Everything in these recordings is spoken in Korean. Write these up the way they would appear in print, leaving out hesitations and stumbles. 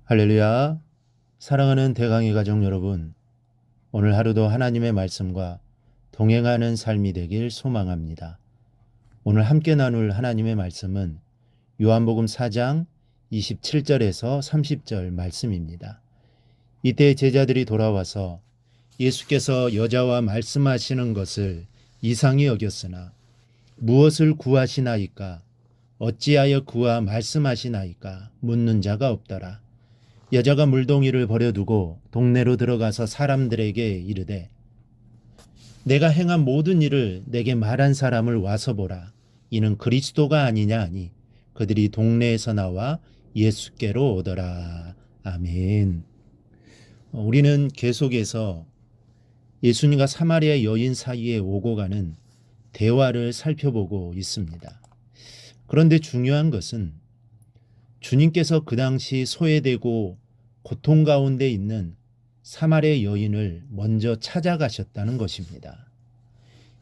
할렐루야. 사랑하는 대강의 가족 여러분, 오늘 하루도 하나님의 말씀과 동행하는 삶이 되길 소망합니다. 오늘 함께 나눌 하나님의 말씀은 요한복음 4장 27절에서 30절 말씀입니다. 이때 제자들이 돌아와서 예수께서 여자와 말씀하시는 것을 이상히 여겼으나 무엇을 구하시나이까? 어찌하여 그와 말씀하시나이까? 묻는 자가 없더라. 여자가 물동이를 버려두고 동네로 들어가서 사람들에게 이르되 내가 행한 모든 일을 내게 말한 사람을 와서 보라. 이는 그리스도가 아니냐 하니 그들이 동네에서 나와 예수께로 오더라. 아멘. 우리는 계속해서 예수님과 사마리아 여인 사이에 오고 가는 대화를 살펴보고 있습니다. 그런데 중요한 것은 주님께서 그 당시 소외되고 고통 가운데 있는 사마리아 여인을 먼저 찾아가셨다는 것입니다.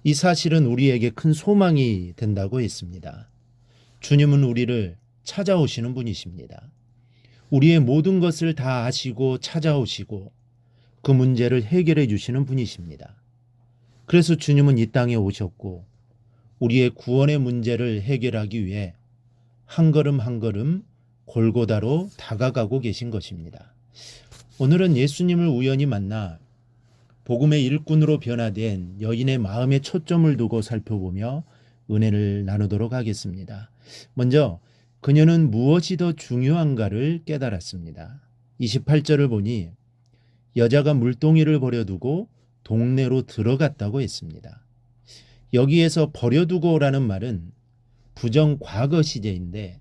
이 사실은 우리에게 큰 소망이 된다고 했습니다. 주님은 우리를 찾아오시는 분이십니다. 우리의 모든 것을 다 아시고 찾아오시고 그 문제를 해결해 주시는 분이십니다. 그래서 주님은 이 땅에 오셨고 우리의 구원의 문제를 해결하기 위해 한 걸음 한 걸음 골고다로 다가가고 계신 것입니다. 오늘은 예수님을 우연히 만나 복음의 일꾼으로 변화된 여인의 마음에 초점을 두고 살펴보며 은혜를 나누도록 하겠습니다. 먼저 그녀는 무엇이 더 중요한가를 깨달았습니다. 28절을 보니 여자가 물동이를 버려두고 동네로 들어갔다고 했습니다. 여기에서 버려두고라는 말은 부정 과거 시제인데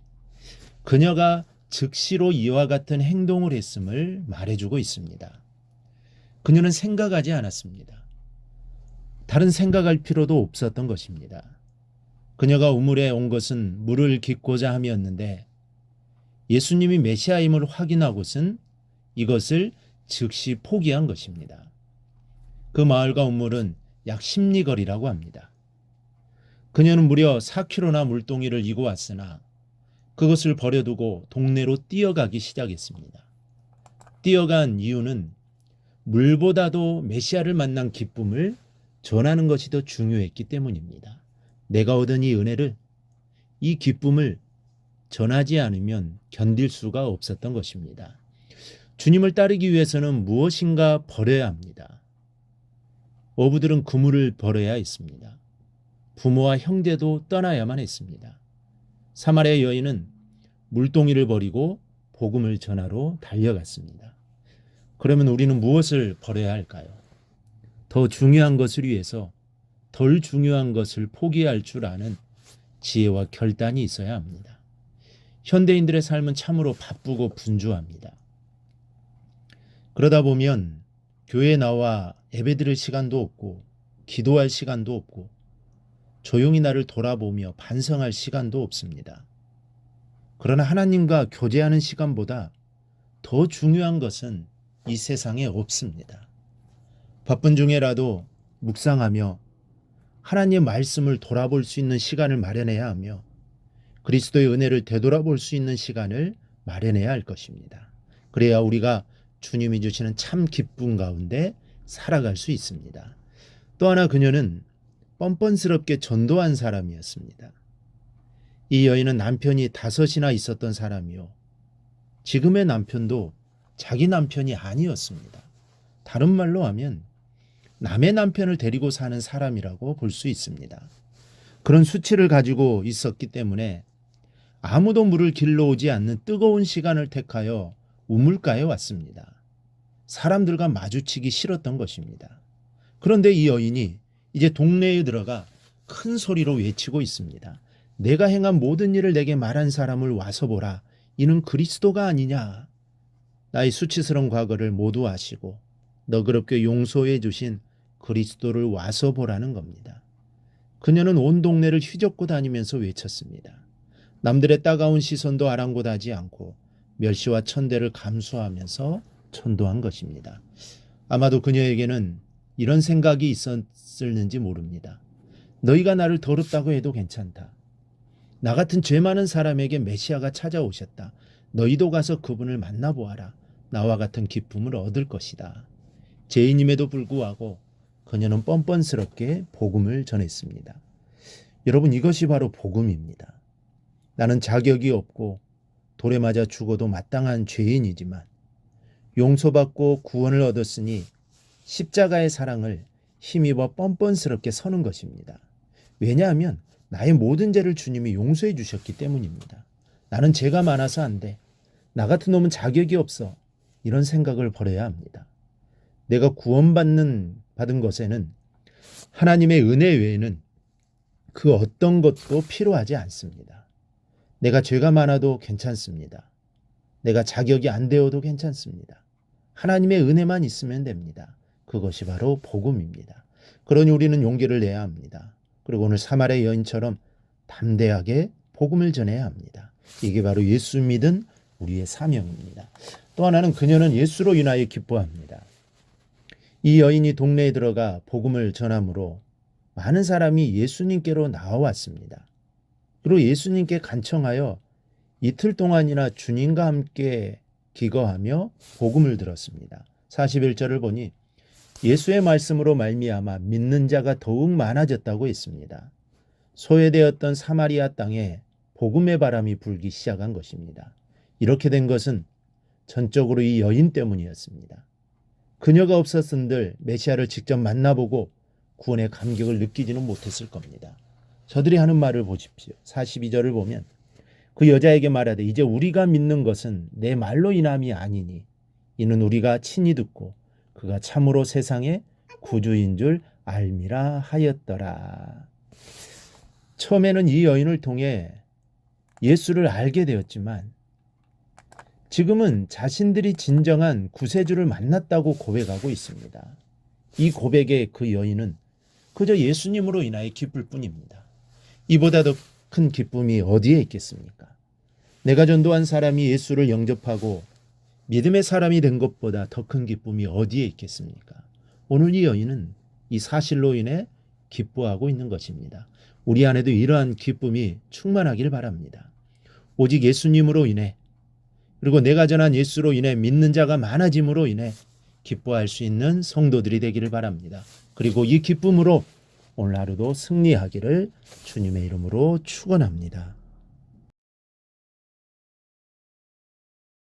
그녀가 즉시로 이와 같은 행동을 했음을 말해주고 있습니다. 그녀는 생각하지 않았습니다. 다른 생각할 필요도 없었던 것입니다. 그녀가 우물에 온 것은 물을 깃고자 함이었는데 예수님이 메시아임을 확인하고선 이것을 즉시 포기한 것입니다. 그 마을과 우물은 약 10리거리라고 합니다. 그녀는 무려 4km나 물동이를 이고 왔으나 그것을 버려두고 동네로 뛰어가기 시작했습니다. 뛰어간 이유는 물보다도 메시아를 만난 기쁨을 전하는 것이 더 중요했기 때문입니다. 내가 얻은 이 은혜를, 이 기쁨을 전하지 않으면 견딜 수가 없었던 것입니다. 주님을 따르기 위해서는 무엇인가 버려야 합니다. 어부들은 그물을 버려야 했습니다. 부모와 형제도 떠나야만 했습니다. 사마리아 여인은 물동이를 버리고 복음을 전하러 달려갔습니다. 그러면 우리는 무엇을 버려야 할까요? 더 중요한 것을 위해서 덜 중요한 것을 포기할 줄 아는 지혜와 결단이 있어야 합니다. 현대인들의 삶은 참으로 바쁘고 분주합니다. 그러다 보면 교회에 나와 예배드릴 시간도 없고 기도할 시간도 없고 조용히 나를 돌아보며 반성할 시간도 없습니다. 그러나 하나님과 교제하는 시간보다 더 중요한 것은 이 세상에 없습니다. 바쁜 중에라도 묵상하며 하나님의 말씀을 돌아볼 수 있는 시간을 마련해야 하며 그리스도의 은혜를 되돌아볼 수 있는 시간을 마련해야 할 것입니다. 그래야 우리가 주님이 주시는 참 기쁨 가운데 살아갈 수 있습니다. 또 하나 그녀는 뻔뻔스럽게 전도한 사람이었습니다. 이 여인은 남편이 5이나 있었던 사람이요. 지금의 남편도 자기 남편이 아니었습니다. 다른 말로 하면 남의 남편을 데리고 사는 사람이라고 볼 수 있습니다. 그런 수치를 가지고 있었기 때문에 아무도 물을 길러오지 않는 뜨거운 시간을 택하여 우물가에 왔습니다. 사람들과 마주치기 싫었던 것입니다. 그런데 이 여인이 이제 동네에 들어가 큰 소리로 외치고 있습니다. 내가 행한 모든 일을 내게 말한 사람을 와서 보라. 이는 그리스도가 아니냐. 나의 수치스러운 과거를 모두 아시고 너그럽게 용서해 주신 그리스도를 와서 보라는 겁니다. 그녀는 온 동네를 휘젓고 다니면서 외쳤습니다. 남들의 따가운 시선도 아랑곳하지 않고 멸시와 천대를 감수하면서 전도한 것입니다. 아마도 그녀에게는 이런 생각이 있었을는지 모릅니다. 너희가 나를 더럽다고 해도 괜찮다. 나 같은 죄 많은 사람에게 메시아가 찾아오셨다. 너희도 가서 그분을 만나보아라. 나와 같은 기쁨을 얻을 것이다. 죄인임에도 불구하고 그녀는 뻔뻔스럽게 복음을 전했습니다. 여러분, 이것이 바로 복음입니다. 나는 자격이 없고 돌에 맞아 죽어도 마땅한 죄인이지만 용서받고 구원을 얻었으니 십자가의 사랑을 힘입어 뻔뻔스럽게 서는 것입니다. 왜냐하면 나의 모든 죄를 주님이 용서해 주셨기 때문입니다. 나는 죄가 많아서 안 돼. 나 같은 놈은 자격이 없어. 이런 생각을 버려야 합니다. 내가 받은 것에는 하나님의 은혜 외에는 그 어떤 것도 필요하지 않습니다. 내가 죄가 많아도 괜찮습니다. 내가 자격이 안 되어도 괜찮습니다. 하나님의 은혜만 있으면 됩니다. 그것이 바로 복음입니다. 그러니 우리는 용기를 내야 합니다. 그리고 오늘 사마리아 여인처럼 담대하게 복음을 전해야 합니다. 이게 바로 예수 믿은 우리의 사명입니다. 또 하나는 그녀는 예수로 인하여 기뻐합니다. 이 여인이 동네에 들어가 복음을 전함으로 많은 사람이 예수님께로 나와왔습니다. 그리고 예수님께 간청하여 이틀 동안이나 주님과 함께 기거하며 복음을 들었습니다. 41절을 보니 예수의 말씀으로 말미암아 믿는 자가 더욱 많아졌다고 했습니다. 소외되었던 사마리아 땅에 복음의 바람이 불기 시작한 것입니다. 이렇게 된 것은 전적으로 이 여인 때문이었습니다. 그녀가 없었은들 메시아를 직접 만나보고 구원의 감격을 느끼지는 못했을 겁니다. 저들이 하는 말을 보십시오. 42절을 보면 그 여자에게 말하되 이제 우리가 믿는 것은 내 말로 인함이 아니니 이는 우리가 친히 듣고 그가 참으로 세상의 구주인 줄 알미라 하였더라. 처음에는 이 여인을 통해 예수를 알게 되었지만 지금은 자신들이 진정한 구세주를 만났다고 고백하고 있습니다. 이 고백에 그 여인은 그저 예수님으로 인하여 기쁠 뿐입니다. 이보다 더 큰 기쁨이 어디에 있겠습니까? 내가 전도한 사람이 예수를 영접하고 믿음의 사람이 된 것보다 더 큰 기쁨이 어디에 있겠습니까? 오늘 이 여인은 이 사실로 인해 기뻐하고 있는 것입니다. 우리 안에도 이러한 기쁨이 충만하길 바랍니다. 오직 예수님으로 인해 그리고 내가 전한 예수로 인해 믿는 자가 많아짐으로 인해 기뻐할 수 있는 성도들이 되기를 바랍니다. 그리고 이 기쁨으로 오늘 하루도 승리하기를 주님의 이름으로 축원합니다.